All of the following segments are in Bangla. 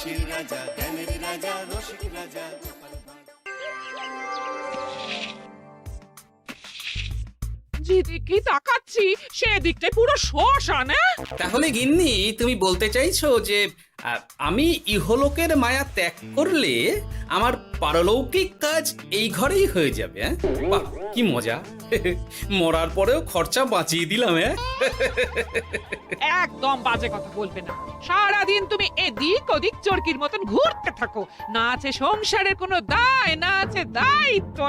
হাসির রাজা, জ্ঞানের রাজা, রসিক রাজা। যেদিকে তাকাচ্ছি সেদিকটাই পুরো শ্মশান। তাহলে গিন্নি তুমি বলতে চাইছো যে আমি ইহলোকের মায়া ত্যাগ করলে আমার পারলৌকিক কাজ এই ঘরেই হয়ে যাবে? বাহ, কি মজা! মরার পরেও খরচা বাঁচিয়ে দিলাম। একদম বাজে কথা বলবে না। সারাদিন তুমি এদিক ওদিক চরকির মতন ঘুরতে থাকো, না আছে সংসারের কোনো দায়, না আছে দায়িত্ব।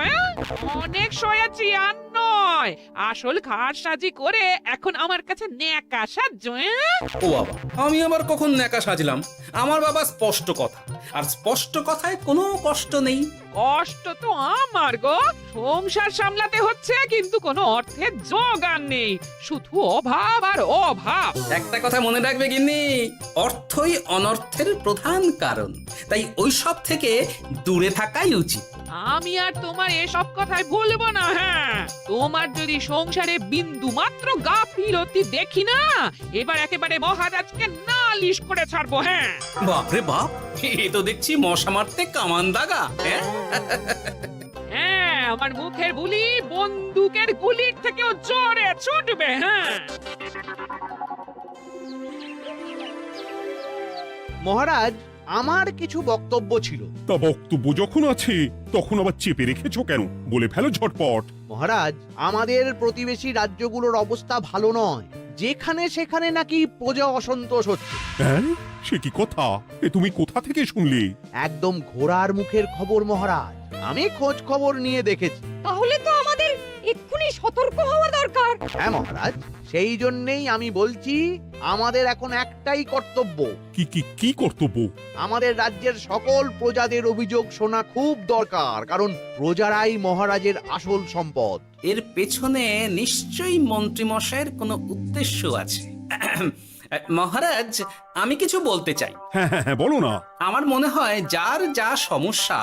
অনেক সয়াছি আর নয়, আসল ঘাট সাজি করে এখন আমার কাছে ন্যাকা সাহায্য। ও বাবা, আমি আবার কখন ন্যাকা সাজলাম? আমার বাবা স্পষ্ট কথা, আর স্পষ্ট কথায় কোনো কষ্ট নেই। কষ্ট তো আমার গো, সংসার সামলাতে হচ্ছে কিন্তু কোনো অর্থের জোগান নেই, শুধু অভাব আর অভাব। একটা কথা মনে রাখবে গিন্নি, অর্থই অনর্থের প্রধান কারণ, তাই ওই সব থেকে দূরে থাকাই উচিত। আমি আর তোমার এসব কথাই বলবো না। হ্যাঁ, তোমার যদি সংসারে বিন্দু মাত্র গাফিলতি দেখি না, এবার একেবারে মহারাজকে নালিশ করে ছাড়বো। হ্যাঁ, বাপরে বাপ, এ তো দেখছি মশা মারতে কামান দাগা। হ্যাঁ, আমার মুখের বুলি বন্দুকের গুলির থেকেও জোরে ছুটবে। হ্যাঁ, মহারাজ, আমার কিছু বক্তব্য ছিল। তা বক্তব্য যখন আছে তখন আবার চেপে রেখেছো কেন? বলে ফেলো ঝটপট। মহারাজ, আমাদের প্রতিবেশী রাজ্যগুলোর অবস্থা ভালো নয়, যেখানে সেখানে নাকি প্রজা অসন্তোষ হচ্ছে। হ্যাঁ, সে কি কথা? এ তুমি কোথা থেকে শুনলে? একদম ঘোড়ার মুখের খবর মহারাজ, আমি খোঁজ খবর নিয়ে দেখেছি। তাহলে তো আমাদের এক্ষুনি সতর্ক হওয়া দরকার। হ্যাঁ মহারাজ, সেই জন্যেই আমি বলছি আমাদের এখন একটাই কর্তব্য। কি কি কি কর্তব্য? আমাদের রাজ্যের সকল প্রজাদের অভিযোগ শোনা খুব দরকার, কারণ প্রজারাই মহারাজের আসল সম্পদ। এর পেছনে নিশ্চয়ই মন্ত্রীমশাইয়ের কোনো উদ্দেশ্য আছে। মহারাজ, আমি কিছু বলতে চাই। হ্যাঁ হ্যাঁ হ্যাঁ, বলো না। আমার মনে হয় যার যা সমস্যা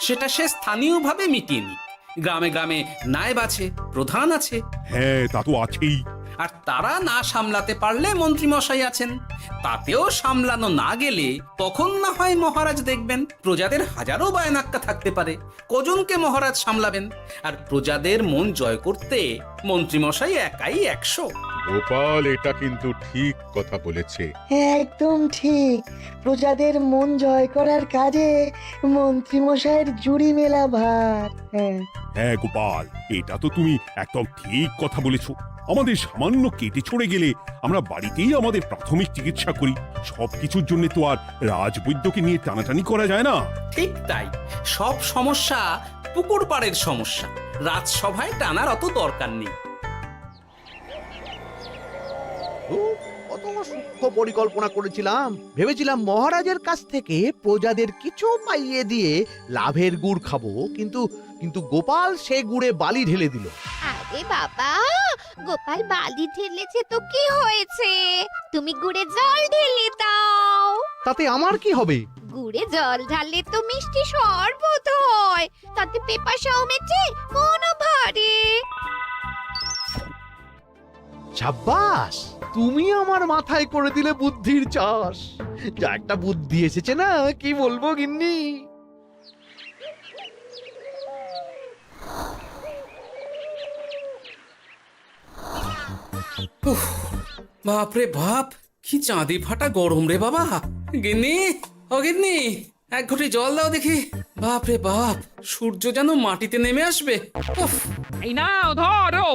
সেটা সে স্থানীয়ভাবে মিটিয়ে নিক। গ্রামে গ্রামে নায়েব আছে, প্রধান আছে। হ্যাঁ, তা তো আছেই। আর তারা না সামলাতে পারলে মন্ত্রীমশাই আছেন। তাতেও সামলানো না গেলে তখন না হয় মহারাজ দেখবেন। প্রজাদের হাজারো বায়নাক্কা থাকতে পারে, কজনকে মহারাজ সামলাবেন? আর প্রজাদের মন জয় করতে মন্ত্রীমশাই একাই 100। গোপাল এটা কিন্তু ঠিক কথা বলেছে। একদম ঠিক। প্রজাদের মন জয় করার কাজে মন্ত্রীমশাইয়ের জুড়ি মেলা ভার। হ্যাঁ, হ্যাঁ গোপাল, এটা তো তুমি একদম ঠিক কথা বলেছো। আমাদের সামান্য কেটে ছড়ে গেলে আমরা বাড়িতেই আমাদের প্রাথমিক চিকিৎসা করি। সবকিছুর জন্য তো আর রাজবৈদ্যকে নিয়ে টানাটানি করা যায় না। ঠিক তাই, সব সমস্যা পুকুর পাড়ের সমস্যা, রাজসভায় টানার অত দরকার নেই। কত সূক্ষ্ম পরিকল্পনা করেছিলাম। ভেবেছিলাম মহারাজের কাছ থেকে প্রজাদের কিছু পাইয়ে দিয়ে লাভের গুড় খাবো, কিন্তু কিন্তু গোপাল সে গুড়ে বালি ঢেলে দিল। আরে বাবা, গোপাল বালি ঢেলেছে তো কি হয়েছে? তুমি গুড়ে জল ঢেলে দাও। তাতে আমার কি হবে? গুড়ে জল ঢাললে তো মিষ্টি শরবত হয়, তাতে পেপাসাও মেটে, মনও ভরে। সাব্বাস, তুমি আমার মাথায় করে দিলে বুদ্ধির চাষ। যা একটা বুদ্ধি এসেছে না, কি বলবো গিন্নি। বাপরে বাপ, কি চাঁদি ফাটা গরম রে বাবা। গিন্নি, ও গিন্নি, এক ঘটি জল দাও দেখি। বাপরে বাপ, সূর্য যেন মাটিতে নেমে আসবে। উফ, এই নাও ধরো।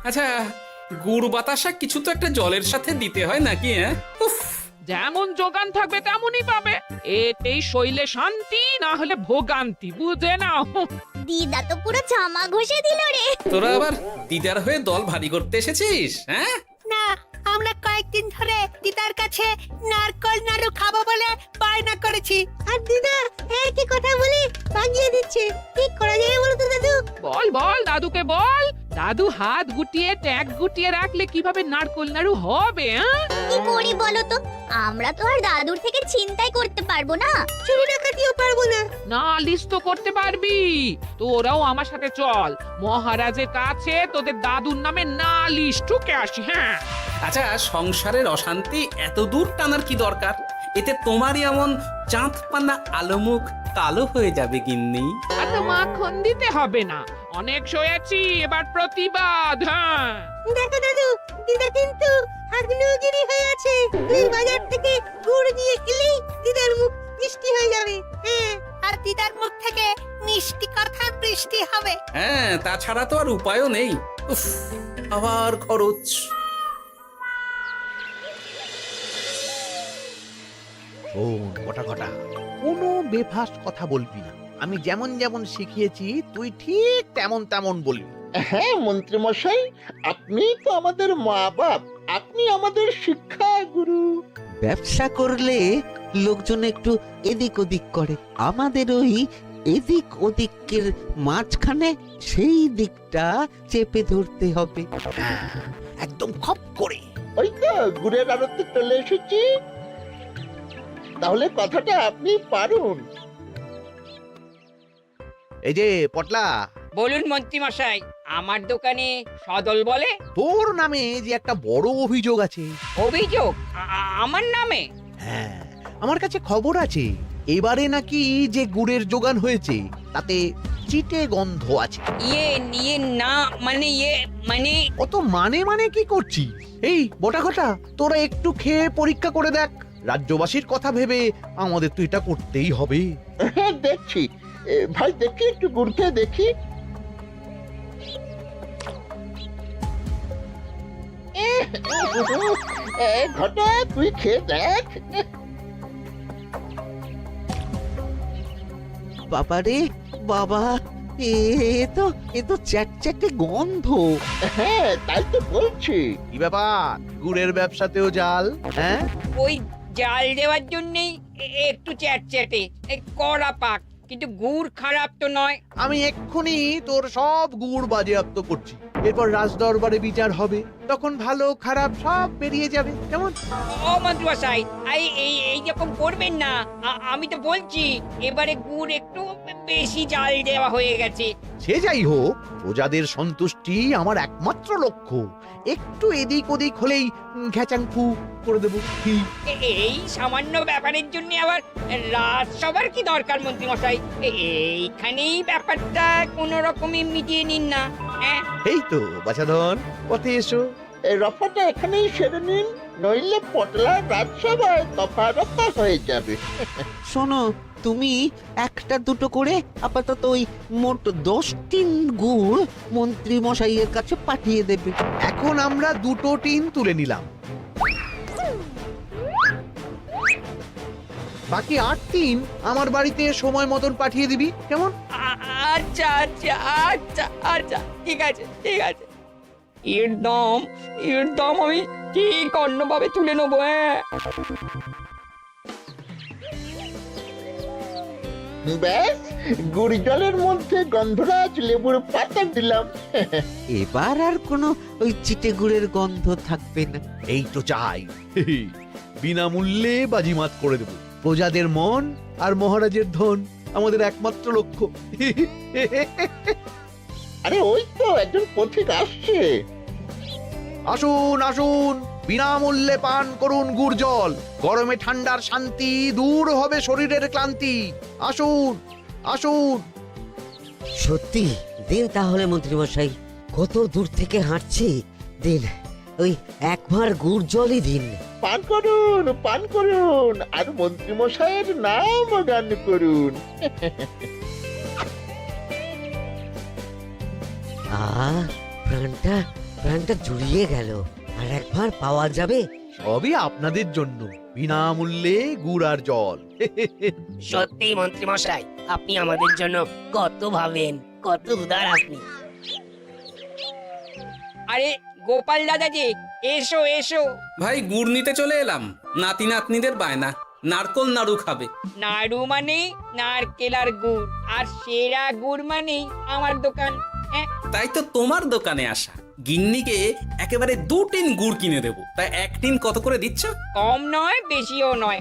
আচ্ছা, গুড় বাতাসা কিছু তো একটা জলের সাথে দিতে হয় নাকি? উফ, যেমন যোগান থাকবে তেমনই পাবে। এতেই শৈলে শান্তি, না হলে ভোগান্তি, বুঝে নাও। দিদা তো পুরো জামা ঘষে দিল রে। তোরা আবার দিদার হয়ে দল ভারী করতে এসেছিস? হ্যাঁ, না, আমরা কয়েকদিন ধরে দিদার কাছে নারকল নাড়ু খাবো বলে বায়না করেছি। আর দিদা একই কথা বলে ভাঙিয়ে দিচ্ছে। কি করা যায় বলো তো দাদু? বল বল, দাদুকে বল, দাদু হাত গুটিয়ে ট্যাগ গুটিয়ে রাখলে কিভাবে নারকোল নাড়ু হবে? কি করি বলো তো, আমরা তো আর দাদুর থেকে চিন্তাই করতে পারবো না। চুরি ডাকাতিও পারবো না। নালিশ তো করতে পারবি, তোরাও আমার সাথে চল, মহারাজের কাছে তোদের দাদুর নামে নালিশ ঠুকে আসি। হ্যাঁ, আচ্ছা, সংসারের অশান্তি এত দূর টানার কি দরকার? এতে তোমারই এমন চাঁদ পানা আলোমুখ কালো হয়ে যাবে গিন্নি। এত মাখন দিতে হবে না, অনেক সয়েছি, এবার প্রতিবাদ। হ্যাঁ, দেখো দাদু, দিদা কিন্তু আগ্নেয়গিরি হয়ে আছে। এই বাজার থেকে গুড় নিয়ে এলেই দিদার মুখ মিষ্টি হয়ে যাবে। হ্যাঁ, আর দিদার মুখ থেকে মিষ্টি কথা বৃষ্টি হবে। হ্যাঁ, তাছাড়া তো আর উপায়ও নেই। উফ, আবার খরচ। শোন কটা কোনো বেফাস কথা বলবি না। আমি যেমন যেমন শিখিয়েছি তুই ঠিক তেমন তেমন বলবি। হ্যাঁ মন্ত্রী মশাই, আপনি তো আমাদের মা বাপ, আপনি আমাদের শিক্ষা গুরু। ব্যবসা করলে লোকজন একটু এদিক ওদিক করে, আমাদের ওই এদিক ওদিকের মাঝখানে সেই দিকটা চেপে ধরতে হবে। হ্যাঁ, একদম খপ করে। ওই তো গুড়ের আড়তে চলে এসেছি, তাহলে কথাটা আপনি পারুন। এই যে পটলা, বলুন মন্ত্রী মশাই, আমার দোকানে সদল বলে তোর নামে যে একটা বড় অভিযোগ আছে। অভিযোগ আমার নামে? হ্যাঁ, আমার কাছে খবর আছে এবারে নাকি যে গুড়ের যোগান হয়েছে তাতে চিটে গন্ধ আছে। ইয়ে না মানে মানে অত মানে কি করছি? এই বটাঘটা, তোরা একটু খেয়ে পরীক্ষা করে দেখ। রাজ্যবাসীর কথা ভেবে আমাদের তো এটা করতেই হবে। হ্যাঁ দেখছি, ভাই দেখি, একটু গুড় খেয়ে দেখি। ঘটা, তুই খেয়ে দেখ। বাবারে বাবা, এ তো চ্যাটচ্যাটে গন্ধ। হ্যাঁ তাই তো বলছি। কি ব্যাপার, গুড়ের ব্যবসাতেও জাল? হ্যাঁ, ওই জাল দেওয়ার জন্যই একটু চ্যাটচ্যাটে, কড়া পাক, কিন্তু গুড় খারাপ তো নয়। আমি এক্ষুনি তোর সব গুড় বাজেয়াপ্ত করছি। এরপর রাজদরবারে বিচার হবে, তখন ভালো খারাপ সব বেরিয়ে যাবে। কেমন? ও মন্ত্রী মশাই, এই রকম করবেন না। আমি তো বলছি এবারে গুড় একটু বেশি জাল দেওয়া হয়ে গেছে। সে যাই হোক, প্রজাদের সন্তুষ্টি আমার একমাত্র লক্ষ্য। একটু এদিক ওদিক হলেই ঘ্যাচাংফু করে দেবো। কি এই সামান্য ব্যাপারের জন্য আবার রাজসভার কি দরকার মন্ত্রী মশাই? এইখানেই ব্যাপারটা কোনো রকমে মিটিয়ে নিন না। হ্যাঁ, এই তো বাছাধন, পথে এসো। এই রফাটা এখানেই সেরে নিন, নইলে পটলা রাজসভায় দফা রফা হয়ে যাবে। শোনো, তুমি একটা দুটো করে আপাতত ওই মোট 10 টিন গুড় মন্ত্রী মশাইয়ের কাছে পাঠিয়ে দেবে। এখন আমরা 2 টিন তুলে নিলাম, বাকি 8 টিন আমার বাড়িতে সময় মতন পাঠিয়ে দিবি। কেমন? আচ্ছা আচ্ছা আচ্ছা আচ্ছা, ঠিক আছে ঠিক আছে। এর দাম আমি ঠিক অন্যভাবে তুলে নেবো। হ্যাঁ, ব্যাস, গুড় জলের মধ্যে গন্ধরাজ লেবুর পাতা দিলাম। এবার আর কোনো ওই চিটে গুড়ের গন্ধ থাকবে না। এই তো চাই। বিনামূল্যে বাজিমাত করে দেব। প্রজাদের মন আর মহারাজের ধন আমাদের একমাত্র লক্ষ্য। আরে ওই তো একজন পথিক আসছে। আসুন আসুন, বিনামূল্যে পান করুন গুড় জল। গরমে ঠান্ডার শান্তি, দূর হবে শরীরের ক্লান্তি। আসুন আসুন। সত্যি দিন তাহলে মন্ত্রী মশাই, কত দূর থেকে হাঁটছি, দিন ওই একবার গুড় জলই দিন। পান করুন, পান করুন, আর মন্ত্রী মশাইয়ের নাম গান করুন। প্রাণটা জুড়িয়ে গেল। আর একবার পাওয়া যাবে? সবই আপনাদের জন্য, বিনামূল্যে গুড় আর জল। সত্যি মন্ত্রী মশাই, আপনি আমাদের জন্য কত ভাবেন, কত উদার আপনি। আরে গোপাল দাদা যে, এসো এসো। ভাই, গুড় নিতে চলে এলাম। নাতি নাতনিদের বায়না, নারকোল নাড়ু খাবে। নাড়ু মানে নারকেল আর গুড়, আর সেরা গুড় মানে আমার দোকান। তাই তো তোমার দোকানে আসা। গিন্নিকে একেবারে 2 টিন গুড় কিনে দেবো, তাই 1 টিন কত করে দিচ্ছ? কম নয় বেশিও নয়,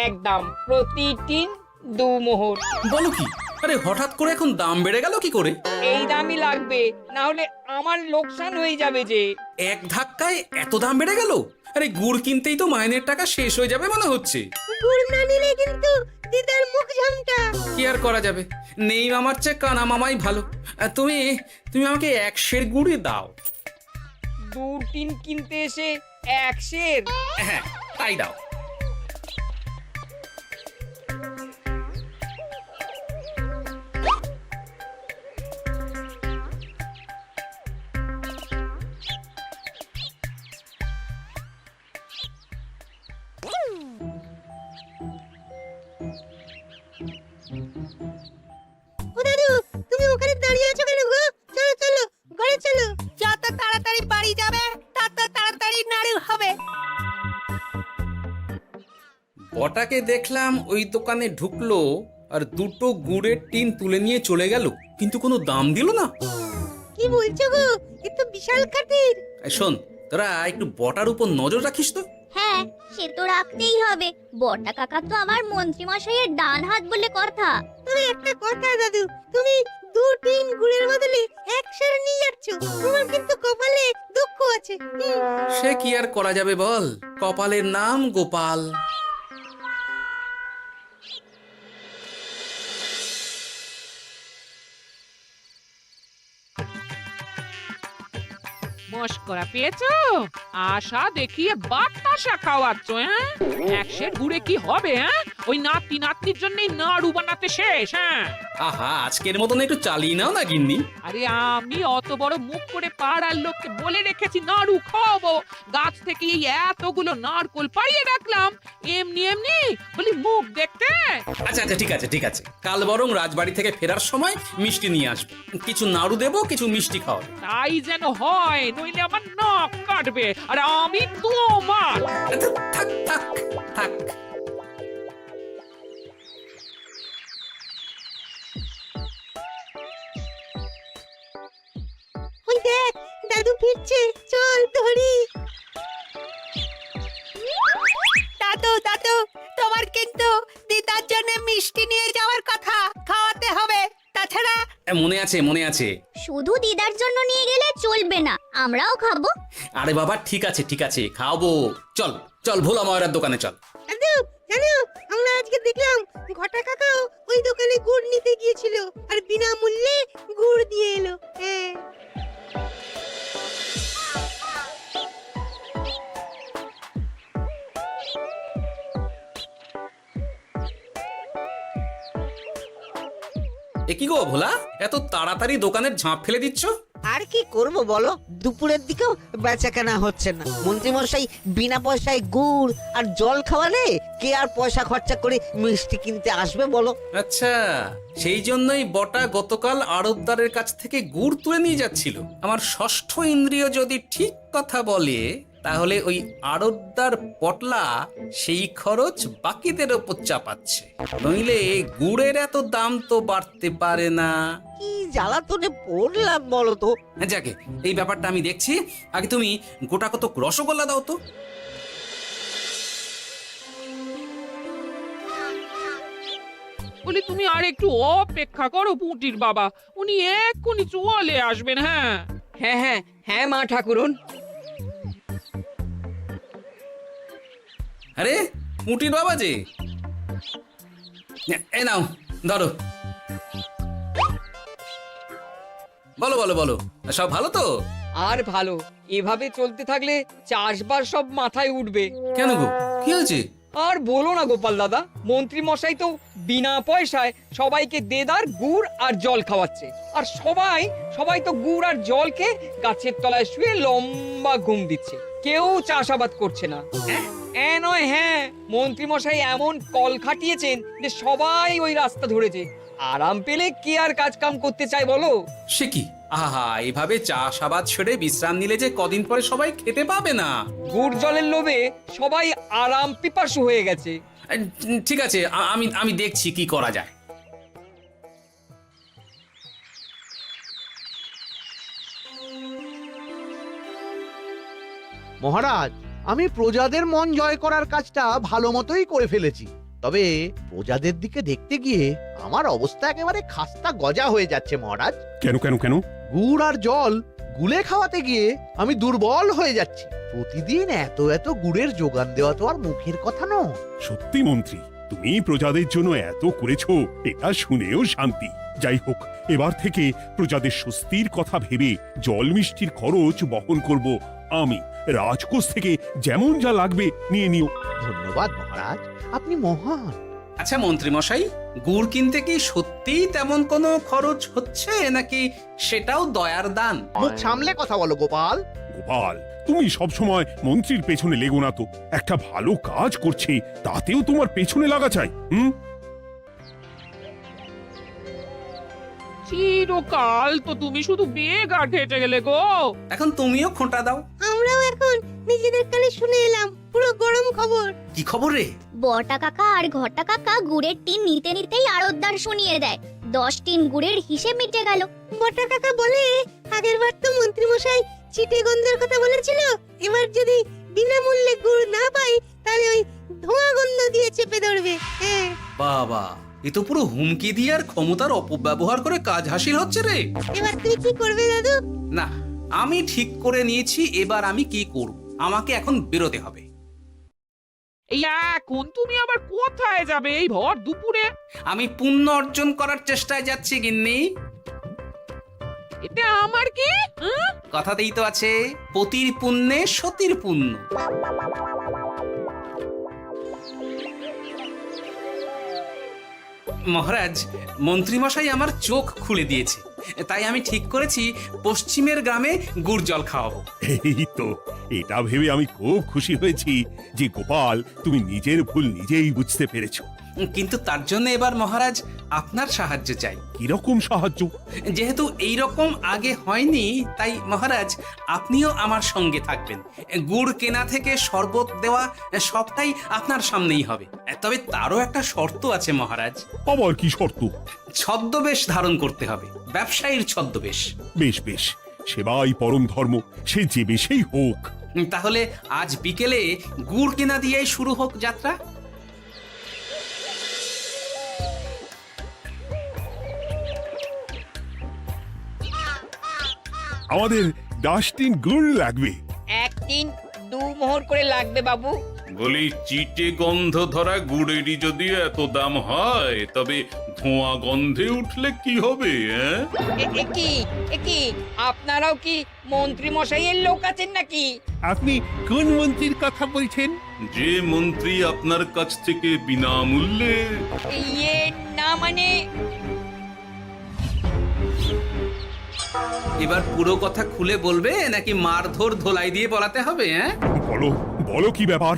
একদম প্রতি টিন 2 মোহর। বলো কি? আরে হঠাৎ করে এখন দাম বেড়ে গেল কি করে? এই দামই লাগবে, না হলে আমার লোকসান হয়ে যাবে যে। এক ধাক্কায় এত দাম বেড়ে গেল? আরে গুড় কিনতেই তো মাইনের টাকা শেষ হয়ে যাবে মনে হচ্ছে। গুড় না নিলে কিন্তু দিদার মুখ ঝামটা। কি আর করা যাবে, নেই মামার চেয়ে কানা মামাই ভালো। তুমি তুমি আমাকে 1 সের গুড়ই দাও। 2 টিন কিনতে এসে 1 সের? হ্যাঁ, তাই দাও। ও দাদু, তুমি ওখানে দাঁড়িয়ে আছো কেন গো? চলো চলো, ঘরে চলো। যত তাড়াতাড়ি বাড়ি যাবে তত তাড়াতাড়ি নাড়ু হবে। বটাকে দেখলাম ওই দোকানে ঢুকলো আর 2টো গুড়ের টিন তুলে নিয়ে চলে গেল, কিন্তু কোনো দাম দিল না। কি বলছো গো? এ তো বিশাল খাতির। এই শোন, তোরা একটু বটার উপর নজর রাখিস তো। হ্যাঁ, সে তো রাখতেই হবে। বড়টা কাকা তো আমার মন্ত্রী মশাইয়ের ডান হাত বলে কথা। তবে একটা কথা দাদু, তুমি 2 টিন গুড়ের বদলে 1 সের নিয়ে যাচ্ছ। তোমার কিন্তু কপালে দুঃখ আছে। সে কি আর করা যাবে বল, কপালের নাম গোপাল। মস্করা পেয়েছো? আশা দেখিয়ে বাতাসা খাওয়াচ্ছ, হ্যাঁ? 1 সের গুড়ে কি হবে, হ্যাঁ? ওই নাতি নাতনির জন্যই নাড়ু বানাতে শেষ, হ্যাঁ? আহা, আজকের মতন একটু চালিয়ে নাও না গিন্নি। আরে আমি অত বড় মুখ করে পাড়ার লোককে বলে রেখেছি নাড়ু খাওয়াবো, গাছ থেকে এই এতগুলো নারকোল পাড়িয়ে রাখলাম, এমনি এমনি বলি মুখ দেখতে। আচ্ছা আচ্ছা, ঠিক আছে ঠিক আছে, কাল বরং রাজবাড়ি থেকে ফেরার সময় মিষ্টি নিয়ে আসবো। কিছু নাড়ু দেবো, কিছু মিষ্টি খাওয়াবো। তাই যেন হয়, নইলে আমার নাক কাটবে আর আমি তোমার। আচ্ছা, থাক থাক থাক। ওই দেখ, দাদু ফিরছে, চল ধরি। দাদু দাদু, তোমার কিন্তু দিদার জন্য মিষ্টি নিয়ে যাওয়ার কথা, খাওয়াতে হবে। তাছাড়া মনে আছে মনে আছে। শুধু দিদার জন্য নিয়ে গেলে চলবে না, আমরাও খাবো। আরে বাবা, ঠিক আছে ঠিক আছে, খাওয়াবো। চল চল, ভোলা ময়রার দোকানে চল। দাদু জানো, আমরা আজকে দেখলাম ঘটা কাকাও ওই দোকানে গুড় নিতে গিয়েছিল আর বিনামূল্যে গুড় দিয়ে এলো। হ্যাঁ, এ কি গো ভোলা, এত তাড়াতাড়ি দোকানের ঝাঁপ ফেলে দিচ্ছ? আর কি করব বলো, দুপুরের দিকেও বেচা কেনা হচ্ছে না। মন্ত্রীমশাই বিনা পয়সায় গুড় আর জল খাওয়ালে কে আর পয়সা খরচা করে মিষ্টি কিনতে আসবে বলো? আচ্ছা, সেই জন্যই বটা গতকাল আড়তদারের কাছ থেকে গুড় তুলে নিয়ে যাচ্ছিল। আমার ষষ্ঠ ইন্দ্রিয় যদি ঠিক কথা বলে, তাহলে ওই আড়তদার পটলা সেই খরচ বাকিদের ওপর চাপাচ্ছে। নইলে গুড়ের এত দাম তো বাড়তে পারে না। কি জ্বালাতনে পড়লাম বলো তো। যাকে, এই ব্যাপারটা আমি দেখছি। আগে তুমি গোটা কত রসগোল্লা দাও তো। বলি তুমি আর একটু অপেক্ষা করো পুঁটির বাবা, উনি এক্ষুনি চলে আসবেন। হ্যাঁ হ্যাঁ হ্যাঁ হ্যাঁ মা ঠাকুরন। আরে পুঁটির বাবা যে, এ নাও ধরো। বলো বলো বলো, সব ভালো তো? আর ভালো, এভাবে চলতে থাকলে চাষবাস সব মাথায় উঠবে। কেন গো, কি হয়েছে? আর বলো না গোপাল দাদা, মন্ত্রী মশাই তো বিনা পয়সায় সবাইকে দেদার গুড় আর জল খাওয়াচ্ছে। আর সবাই সবাই তো গুড় আর জলকে গাছের তলায় শুয়ে লম্বা ঘুম দিচ্ছে, কেউ চাষাবাদ করছে না। নয়, হ্যাঁ, মন্ত্রী মশাই এমন কল খাটিয়েছেন যে সবাই ওই রাস্তা ধরেছে। আরাম পেলে কে আর কাজ কাম করতে চায় বলো? সে কি, আহা, এভাবে চাষাবাদ ছেড়ে বিশ্রাম নিলে যে কদিন পরে সবাই খেতে পাবে না। গুড় জলের লোভে সবাই আরাম পিপাসু হয়ে গেছে। ঠিক আছে, আমি দেখছি কি করা যায়। মহারাজ, আমি প্রজাদের মন জয় করার কাজটা ভালো মতোই করে ফেলেছি, তবে প্রজাদের দিকে দেখতে গিয়ে আমার অবস্থা একেবারে খাস্তা গজা হয়ে যাচ্ছে মহারাজ। কেন কেন কেন? গুড় আর জল গুলে খাওয়াতে গিয়ে আমি দুর্বল হয়ে যাচ্ছি। প্রতিদিন এত এত গুড়ের যোগান দেওয়া তো আর মুখের কথা নয়। সত্যি মন্ত্রী, তুমি প্রজাদের জন্য এত করেছো, এটা শুনেও শান্তি। যাই হোক, এবার থেকে প্রজাদের স্বস্তির কথা ভেবে জল মিষ্টির খরচ বহন করব আমি। রাজকোষ থেকে যেমন যা লাগবে নিয়ে নিও। ধন্যবাদ মহারাজ, আপনি মহান। আচ্ছা মন্ত্রী মশাই, গুড় কিনতে কি সত্যিই তেমন কোনো খরচ হচ্ছে নাকি সেটাও দয়ার দান? মুখ সামলে কথা বলো গোপাল। গোপাল, তুমি সবসময় মন্ত্রীর পেছনে লেগো না তো। একটা ভালো কাজ করছে তাতেও তোমার পেছনে লাগা চাই। চিরকাল তো তুমি শুধু বেগার ঘেটে গেলে গো। এখন তুমিও খোঁটা দাও। আমরাও এখন নিজেদের কানে শুনে এলাম পুরো গরম খবর। কি খবর রে? বটা কাকা আর ঘটা কাকা গুড়ের টিন নিতে নিতেই আড়তদার শুনিয়ে দেয় 10 টিন গুড়ের হিসেব মিটে গেল। বটা কাকা বলে, আগের বার তো মন্ত্রী মশাই চিটে গন্ধের কথা বলেছিল, এবার যদি বিনামূল্যে গুড় না পাই তাহলে ওই ধোঁয়া গন্ধ দিয়ে চেপে ধরবে। হ্যাঁ বাবা, এ তো পুরো হুমকি দিয়ে আর ক্ষমতার অপব্যবহার করে কাজ হাসিল হচ্ছে রে। এবার তুমি কি করবে দাদু? না, আমি ঠিক করে নিয়েছি এবার আমি কি করব। আমাকে এখন বেরোতে হবে। এই এখন তুমি আবার কোথায় যাবে এই ভর দুপুরে? আমি পুণ্য অর্জন করার চেষ্টায় যাচ্ছি গিন্নি। এতে আমার কি? কথাতেই তো আছে, পতির পুণ্যে সতীর পুণ্য। মহারাজ, মন্ত্রীমশাই আমার চোখ খুলে দিয়েছে, তাই আমি ঠিক করেছি পশ্চিমের গ্রামে গুড় জল খাওয়াবো। এই তো, এটা ভেবে আমি খুব খুশি হয়েছি যে গোপাল, তুমি নিজের ভুল নিজেই বুঝতে পেরেছো। কিন্তু তার জন্য এবার মহারাজ আপনার সাহায্য চাই। কিরকম সাহায্য? যেহেতু এই রকম আগে হয়নি, তাই মহারাজ আপনিও আমার সঙ্গে থাকবেন। গুড় কেনা থেকে শরবত দেওয়া সবটাই আপনার সামনেই হবে। তবে তারও একটা শর্ত আছে মহারাজ। আবার কি শর্ত? ছদ্মবেশ ধারণ করতে হবে, ব্যবসায়ীর ছদ্মবেশ। বেশ বেশ, সেবাই পরম ধর্ম, সে যে বেশেই হোক। তাহলে আজ বিকেলে গুড় কেনা দিয়েই শুরু হোক যাত্রা। আমাদের 10 টিন গুড় লাগবে। 1 টিন 2 মোহর করে লাগবে বাবু। বলি, চিটে গন্ধ ধরা গুড়েরই যদি এত দাম হয়, তবে ধোঁয়া গন্ধে উঠলে কি হবে? কি আপনারাও কি মন্ত্রী মশাইয়ের লোক আছেন নাকি? আপনি কোন মন্ত্রীর কথা বলছেন? যে মন্ত্রী আপনার কাছ থেকে বিনামূল্যে। ইয়ে না মানে, এবার পুরো কথা খুলে বলবে নাকি মারধর ধোলাই দিয়ে বলাতে হবে? বলো বলো, কি ব্যাপার?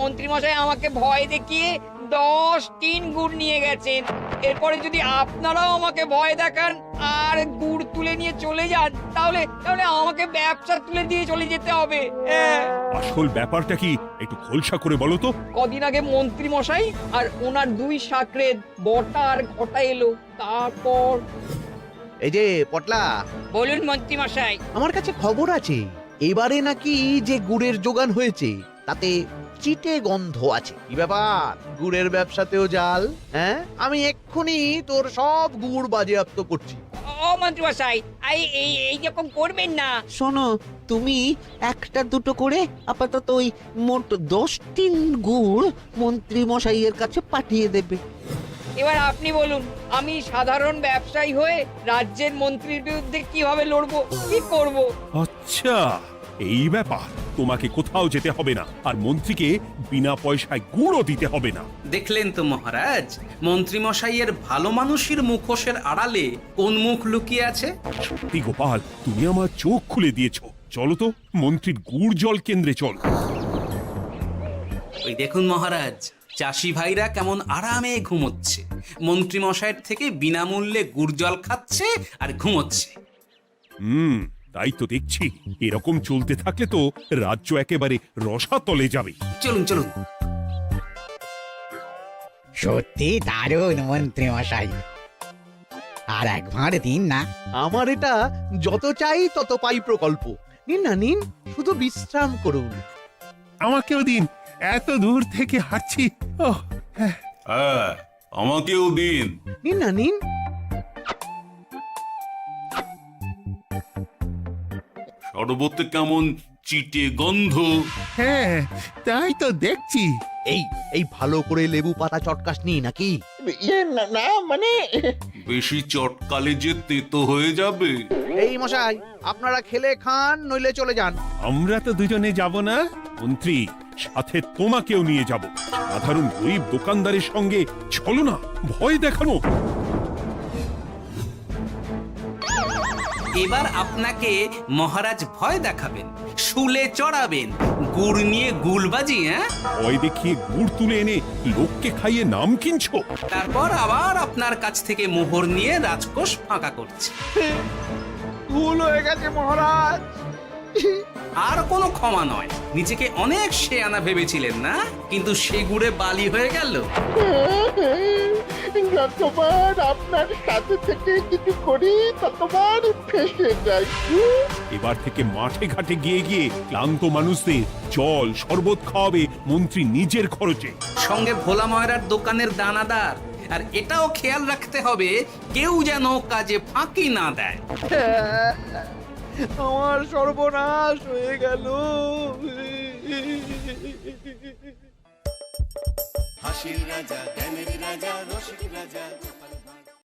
মন্ত্রী মশাই আমাকে ভয় দেখিয়ে 10 টিন গুড় নিয়ে গেছেন। এরপরে যদি আপনারাও আমাকে ভয় দেখান আর গুড় তুলে নিয়ে চলে যান, তাহলে আমাকে ব্যবসা তুলে দিয়ে চলে যেতে হবে। আসল ব্যাপারটা কি একটু খোলসা করে বলো তো। কদিন আগে মন্ত্রী মশাই আর ওনার 2 সাকরেদ বটা আর ঘটা এলো, তারপর। এই যে পটলা, বলুন মন্ত্রী মশাই। আমার কাছে খবর আছে এবারে নাকি যে গুড়ের যোগান হয়েছে তাতে চিটে গন্ধ আছে। কি ব্যাপার, গুড়ের ব্যবসাতেও জাল? হ্যাঁ, আমি এক্ষুনি তোর সব গুড় বাজেয়াপ্ত করছি। ও মন্ত্রী মশাই, এই রকম করবেন না। শোনো, তুমি 1-2 করে আপাতত ওই মোট 10 টিন গুড় মন্ত্রী মশাইয়ের কাছে পাঠিয়ে দেবে। এবার আপনি বলুন, আমি সাধারণ ব্যবসায়ী হয়ে রাজ্যের মন্ত্রীর বিরুদ্ধে কিভাবে লড়বো, কি করব? আচ্ছা, এই ব্যাপার। তোমাকে কোথাও যেতে হবে না, আর মন্ত্রীকে বিনা পয়সায় গুড়ও দিতে হবে না। দেখলেন তো মহারাজ, মন্ত্রী মশাইয়ের ভালো মানুষের মুখোশের আড়ালে কোন মুখ লুকিয়ে আছে। সত্যি গোপাল, তুমি আমার চোখ খুলে দিয়েছো। চলো তো মন্ত্রীর গুড় জল কেন্দ্রে চল। ওই দেখুন মহারাজ, চাষি ভাইরা কেমন আরামে ঘুমোচ্ছে, মন্ত্রী মশাইয়ের থেকে বিনামূল্যে গুড় জল খাচ্ছে আর ঘুমোচ্ছে। তাই তো দেখছি। এরকম চলতে থাকলে তো রাজ্য একেবারে রসাতলে যাবে। চলুন চলুন। সত্যি দারুণ মন্ত্রী মশাই, আর একবার দিন না। আমার এটা যত চাই তত পাই প্রকল্প। নিন না নিন, শুধু বিশ্রাম করুন। আমাকেও দিন, এত দূর থেকে হাঁটছি। ওহ, হ্যাঁ আমাকেও দিন। নিন না নিন। শরবতে কেমন চিটে গন্ধ। হ্যাঁ তাই তো দেখছি। এই এই ভালো করে লেবু পাতা চটকাসনি নাকি? ইয়ে না না, মানে বেশি চটকালে যে তেতো হয়ে যাবে। এই মশাই, আপনারা খেলে খান, নইলে চলে যান। আমরা তো দুজনে যাব না মন্ত্রী, সাথে তোমাকেও নিয়ে যাব। সাধারণ গরিব দোকানদারের সঙ্গে চলো না, ভয় দেখানো। এবার আপনাকে মহারাজ ভয় দেখাবেন, শুলে চড়াবেন, গুড় নিয়ে গুলবাজি। হ্যাঁ, ভয় দেখিয়ে গুড় তুলে এনে লোককে খাইয়ে নাম কিনছো। তারপর আবার আপনার কাছ থেকে মোহর নিয়ে রাজকোষ ফাঁকা করছে। ভুল হয়ে গেছে মহারাজ। আর কোনো ক্ষমা নয়। নিজেকে অনেক শেয়ানা ভেবেছিলেন না, কিন্তু সে গুড়ে বালি হয়ে গেল। যতবার আপনার সাথে থেকে কিছু করি ততবার ফেসে যাই। এবার থেকে মাঠে ঘাটে গিয়ে গিয়ে ক্লান্ত মানুষদের জল শরবত খাওয়াবে মন্ত্রী নিজের খরচে। সঙ্গে ভোলা ময়রার দোকানের দানাদার। আর এটাও খেয়াল রাখতে হবে, কেউ যেন কাজে ফাঁকি না দেয়। আমার সর্বনাশ হয়ে গেল। হাসির রাজা জ্ঞানের রাজা রসিক রাজা